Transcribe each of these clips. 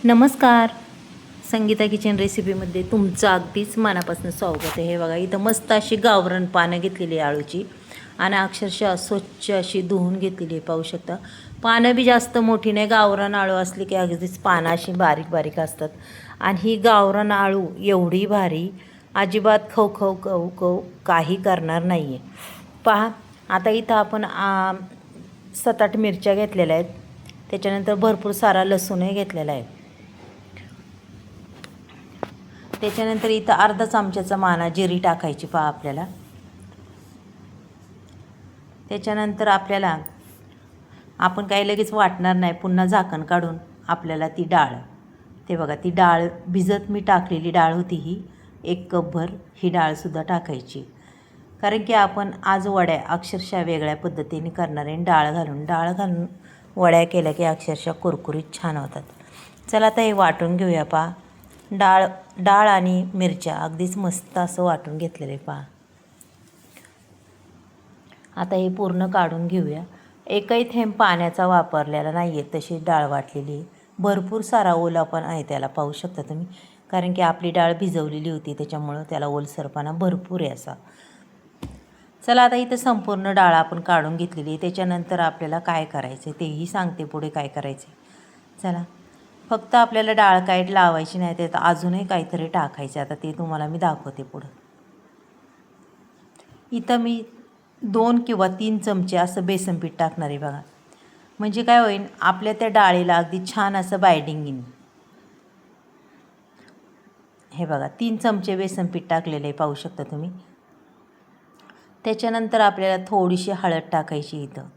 नमस्कार. संगीता किचन रेसिपीमध्ये तुमचं अगदीच मनापासून स्वागत आहे. हे बघा, इथं मस्त अशी गावरान पानं घेतलेली आहे आळूची आणि अक्षरशः स्वच्छ अशी धुवून घेतलेली आहे. पाहू शकता, पानं बी जास्त मोठी नाही. गावरान आळू असली की अगदीच पानं अशी बारीक बारीक असतात आणि ही गावरान आळू एवढी भारी, अजिबात खव खव कव कव काही करणार नाही आहे. पहा, आता इथं आपण 7-8 मिरच्या घेतलेल्या आहेत. त्याच्यानंतर भरपूर सारा लसूणही घेतलेला आहे. त्याच्यानंतर इथं अर्धा चमच्याचा माना जिरी टाकायची पहा आपल्याला. त्याच्यानंतर आपल्याला आपण काही लगेच वाटणार नाही, पुन्हा झाकण काढून आपल्याला ती डाळ, ते बघा ती डाळ भिजत मी टाकलेली डाळ होती, ही 1 कपभर ही डाळसुद्धा टाकायची. कारण की आपण आज वड्या अक्षरशः वेगळ्या पद्धतीने करणार आहे. डाळ घालून वड्या केल्या की अक्षरशः कुरकुरीत छान होतात. चला आता हे वाटून घेऊया पहा. डाळ आणि मिरच्या अगदीच मस्त असं वाटून घेतलेलं आहे पहा. आता हे पूर्ण काढून घेऊया. एकही थेंब पाण्याचा वापरलेला नाही आहे, तशी डाळ वाटलेली आहे. भरपूर सारा ओला पण आहे त्याला, पाहू शकता तुम्ही. कारण की आपली डाळ भिजवलेली होती, त्याच्यामुळं त्याला ओलसरपणा भरपूर आहे असा. चला आता इथं संपूर्ण डाळ आपण काढून घेतलेली आहे. त्याच्यानंतर आपल्याला काय करायचं आहे तेही सांगते पुढे काय करायचं आहे. चला, फक्त आपल्याला डाळ काय लावायची नाही, त्यात अजूनही काहीतरी टाकायचं. आता ते तुम्हाला मी दाखवते पुढं. इथं मी 2 किंवा 3 चमचे असं बेसन पीठ टाकणार आहे बघा. म्हणजे काय होईल, आपल्या त्या डाळीला अगदी छान असं बाइंडिंग येईल. हे बघा, 3 चमचे बेसन पीठ टाकलेलं आहे, पाहू शकता तुम्ही. त्याच्यानंतर आपल्याला थोडीशी हळद टाकायची इथं.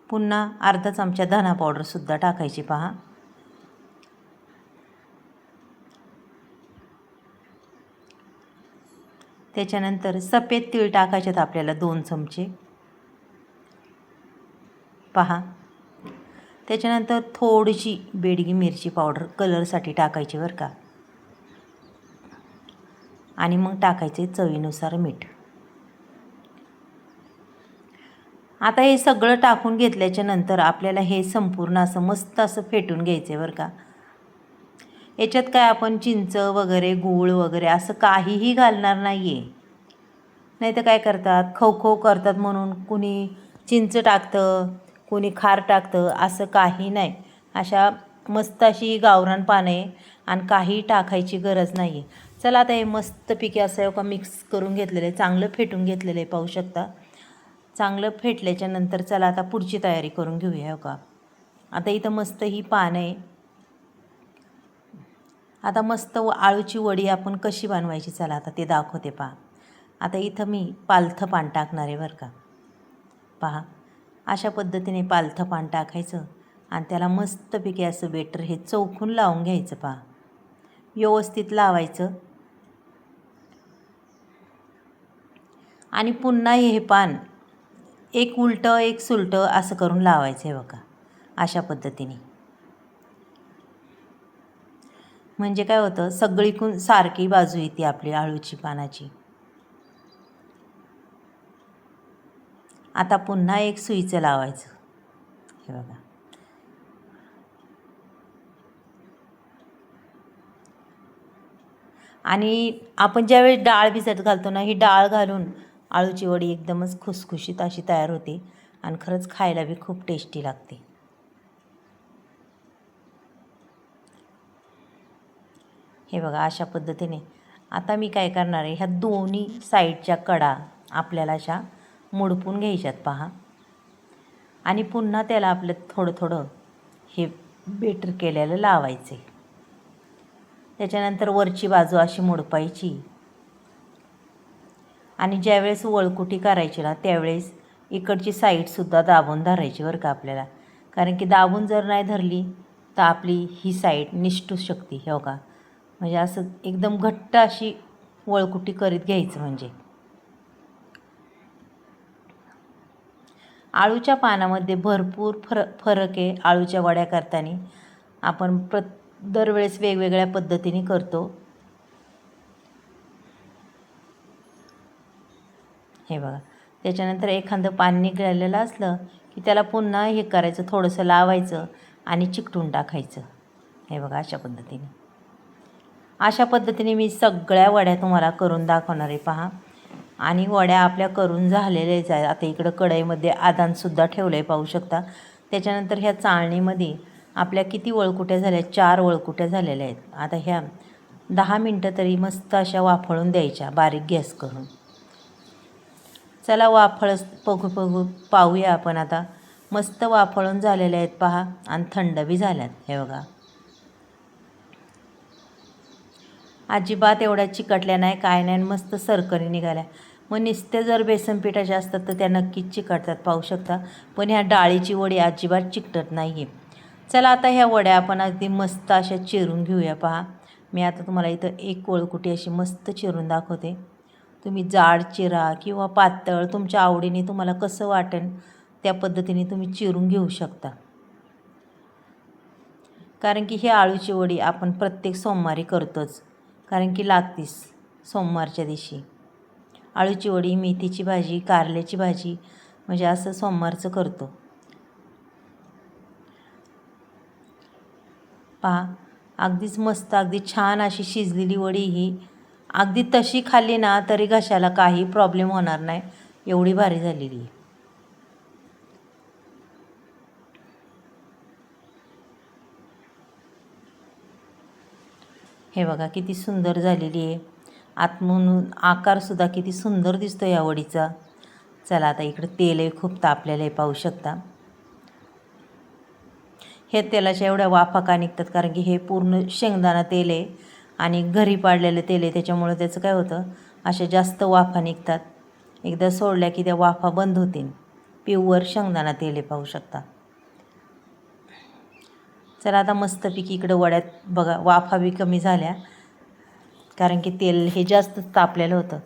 पुन्हा अर्धा चमचा धना पावडरसुद्धा टाकायची पहा. त्याच्यानंतर सफेद तीळ टाकायच्यात आपल्याला 2 चमचे पहा. त्याच्यानंतर थोडीशी बेडगी मिरची पावडर कलरसाठी टाकायची बरं का. आणि मग टाकायचे चवीनुसार मीठ. आता हे सगळं टाकून घेतल्याच्या नंतर आपल्याला हे संपूर्ण असं मस्त असं फेटून घ्यायचं आहे बरं का. याच्यात काय आपण चिंच वगैरे गूळ वगैरे असं काहीही घालणार नाही आहे. नाही तर काय करतात, खव करतात म्हणून कुणी चिंच टाकतं, कुणी खार टाकतं, असं काही नाही. अशा मस्त अशी गावरान पाने आणि काही टाकायची गरज नाही आहे. चला आता हे मस्तपैकी असं का मिक्स करून घेतलेलं आहे, चांगलं फेटून घेतलेलं आहे, पाहू शकता. चांगलं फेटल्याच्या नंतर चला आता पुढची तयारी करून घेऊया का. आता इथं मस्त ही पानं आहे. आता मस्त आळूची वडी आपण कशी बनवायची चला आता ते दाखवते पहा. आता इथं मी पालथं पान टाकणार आहे बरं का. पहा, अशा पद्धतीने पालथं पान टाकायचं आणि त्याला मस्तपैकी असं बेटर हे चौकून लावून घ्यायचं पहा. व्यवस्थित लावायचं आणि पुन्हा हे पान एक उलटं एक सुलटं असं करून लावायचं आहे बघा, अशा पद्धतीने. म्हणजे काय होतं, सगळीकडून सारखी बाजू येते आपली आळूची पानाची. आता पुन्हा एक सुईचं लावायचं, हे बघा. आणि आपण ज्यावेळी डाळ भिजत घालतो ना, ही डाळ घालून आळूची वडी एकदमच खुसखुशीत अशी तयार होते आणि खरंच खायला बी खूप टेस्टी लागते. हे बघा, अशा पद्धतीने आता मी काय करणार आहे, ह्या दोन्ही साईडच्या कडा आपल्याला अशा मुडपून घ्यायच्यात पहा. आणि पुन्हा त्याला आपलं थोडं थोडं हे बेटर केलेलं लावायचे. त्याच्यानंतर वरची बाजू अशी मुडपायची आणि ज्यावेळेस वळकुटी करायची ना, त्यावेळेस इकडची साईडसुद्धा दाबून धरायची बरं का आपल्याला. कारण की दाबून जर नाही धरली तर आपली ही साईड निसटू शकते, हे बघा. म्हणजे असं एकदम घट्ट अशी वळकुटी करीत घ्यायचं. म्हणजे आळूच्या पानामध्ये भरपूर फरक आहे. आळूच्या वड्या करताना आपण दरवेळेस वेगवेगळ्या पद्धतीने करतो. हे बघा, त्याच्यानंतर एखादं पान निघालेलं असलं की त्याला पुन्हा हे करायचं, थोडंसं लावायचं आणि चिकटून टाकायचं. हे बघा अशा पद्धतीने मी सगळ्या वड्या तुम्हाला करून दाखवणार आहे पहा. आणि वड्या आपल्या करून झालेल्याच आहे. आता इकडं कढईमध्ये आदानसुद्धा ठेवलं आहे पाहू शकता. त्याच्यानंतर ह्या चाळणीमध्ये आपल्या किती वळकुट्या झाल्या, 4 वळकुट्या झालेल्या आहेत. आता ह्या 10 मिनटं तरी मस्त अशा वाफळून द्यायच्या बारीक गॅस करून. चला पाहूया आपण आता. मस्त वाफळून झालेल्या आहेत पहा आणि थंड बी झाल्यात. हे बघा अजिबात एवढ्या चिकटल्या नाही, काय नाही, मस्त सरकरी निघाल्या. मग नुसते जर बेसन पिठाच्या असतात तर त्या नक्कीच चिकटतात पाहू शकता. पण ह्या डाळीची वडी अजिबात चिकटत नाही आहे. चला आता ह्या वड्या आपण अगदी मस्त अशा चिरून घेऊया पहा. मी आता तुम्हाला इथं एक वळकुटी अशी मस्त चिरून दाखवते. तुम्ही जाड चिरा किंवा पातळ, तुमच्या आवडीने तुम्हाला कसं वाटेल त्या पद्धतीने तुम्ही चिरून घेऊ शकता. कारण की ही आळूची वडी आपण प्रत्येक सोमवारी करतोच, कारण की लागतीस सोमवारच्या दिवशी. आळूची वडी, मेथीची भाजी, कारल्याची भाजी, म्हणजे असं सोमवारचं करतो. पहा अगदीच मस्त, अगदी छान अशी शिजलेली वडी ही. अगदी तशी खाल्ली ना तरी घशाला काही प्रॉब्लेम होणार नाही, एवढी भारी झालेली आहे. हे बघा किती सुंदर झालेली आहे. आतमधून आकारसुद्धा किती सुंदर दिसतो या वडीचा. चला आता इकडं तेलही खूप तापलेलं आहे पाहू शकता. हे तेलाच्या एवढ्या वाफा का निघतात, कारण की हे पूर्ण शेंगदाणा तेल आहे आणि घरी पाडलेलं तेल आहे. त्याच्यामुळे त्याचं काय होतं, अशा जास्त वाफा निघतात. एकदा सोडल्या की त्या वाफा बंद होतील. प्युअर शेंगदाणा तेल आहे पाहू शकता. चला आता मस्तपैकी इकडं वड्यात बघा वाफा बी कमी झाल्या, कारण की तेल हे जास्त तापलेलं होतं.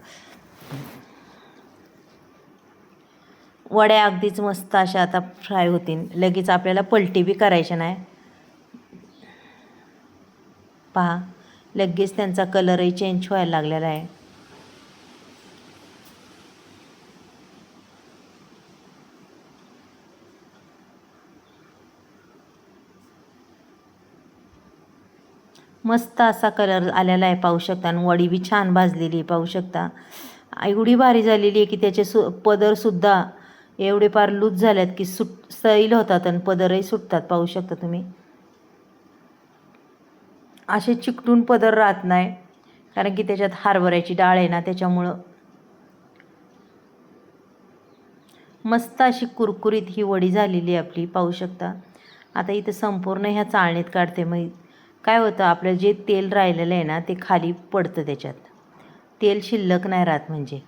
वड्या अगदीच मस्त अशा आता फ्राय होतील. लगेच आपल्याला पलटी बी करायच्या नाही. पहा लगेच त्यांचा कलरही चेंज व्हायला लागलेला आहे. मस्त असा कलर आलेला आहे पाहू शकता. आणि वडी बी छान भाजलेली आहे पाहू शकता. एवढी भारी झालेली आहे की त्याचे पदरसुद्धा एवढे फार लूज झाल्यात की सैल होतात आणि पदरही सुटतात पाहू शकता तुम्ही. असे चिकटून पदर राहत नाही, कारण की त्याच्यात हरभऱ्याची डाळ आहे ना, त्याच्यामुळं मस्त अशी कुरकुरीत ही वडी झालेली आहे आपली पाहू शकता. आता इथं संपूर्ण ह्या चाळणीत काढते. मग काय होतं, आपलं जे तेल राहिलेलं आहे ना ते खाली पडतं, त्याच्यात तेल शिल्लक नाही राहत. म्हणजे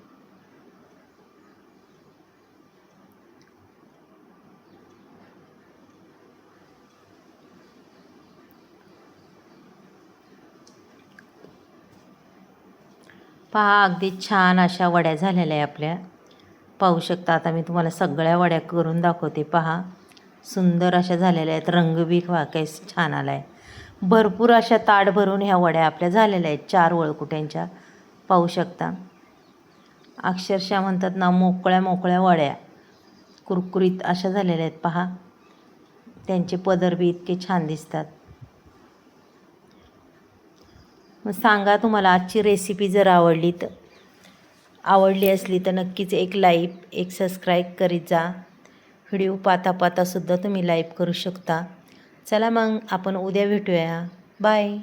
पहा अगदी छान अशा वड्या झालेल्या आहे आपल्या पाहू शकता. आता मी तुम्हाला सगळ्या वड्या करून दाखवते. पहा सुंदर अशा झालेल्या आहेत. रंग बी काही छान आला आहे. भरपूर अशा ताट भरून ह्या वड्या आपल्या झालेल्या आहेत 4 वळकुट्यांच्या पाहू शकता. अक्षरशः म्हणतात ना, मोकळ्या मोकळ्या वड्या कुरकुरीत अशा झालेल्या आहेत पहा. त्यांचे पदर बी इतके छान दिसतात. मग सांगा तुम्हाला आजची रेसिपी जर आवडली असली तर नक्कीच एक लाईक, एक सबस्क्राईब करीत जा. व्हिडिओ पाहता सुद्धा तुम्ही लाईक करू शकता. चला मग आपण उद्या भेटूया. बाय.